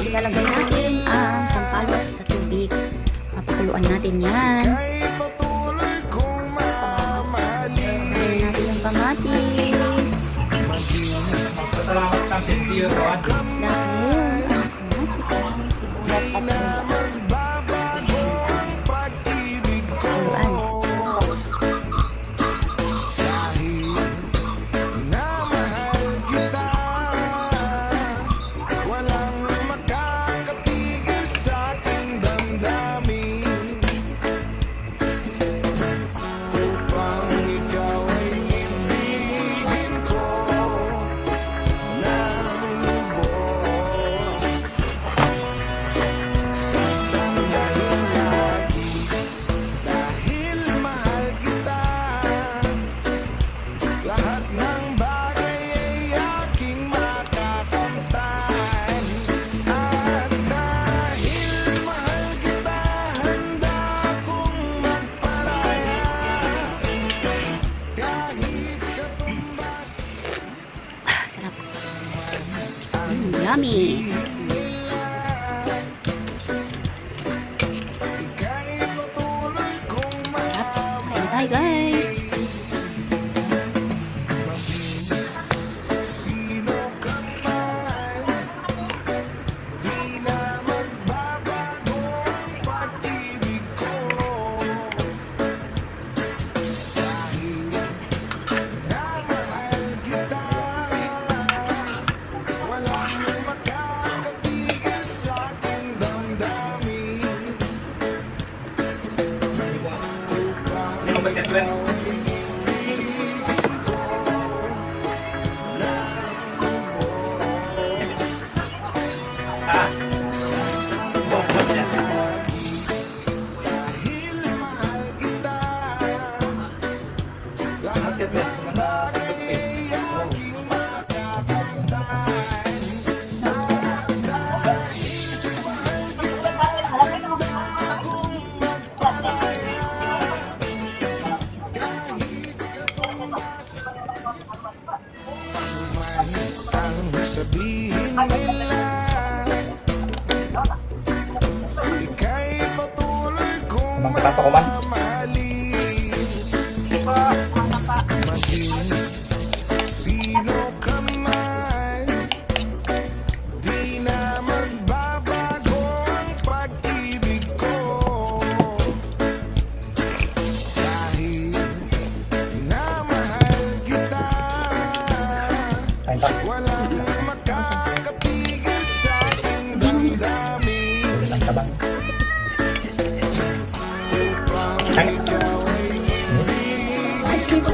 ilalagay natin ang sampalok sa tubig. Papakuluan natin yan. Lagyan natin yung kamatis. Salamat ng sentiyo doon. Dahil ang kamatis, sibuyas at luya. Pakuluan. Sarap. Yummy. Sarap. Kain tayo, guys. Sabihin nila ika'y patuloy kong mamahalin. Maging sino ka man, di na magbabago ang pag-ibig ko. Dahil minamahal kita, walang makakapigil sa aking damdamin. Upang ikaw ay ibigin ko.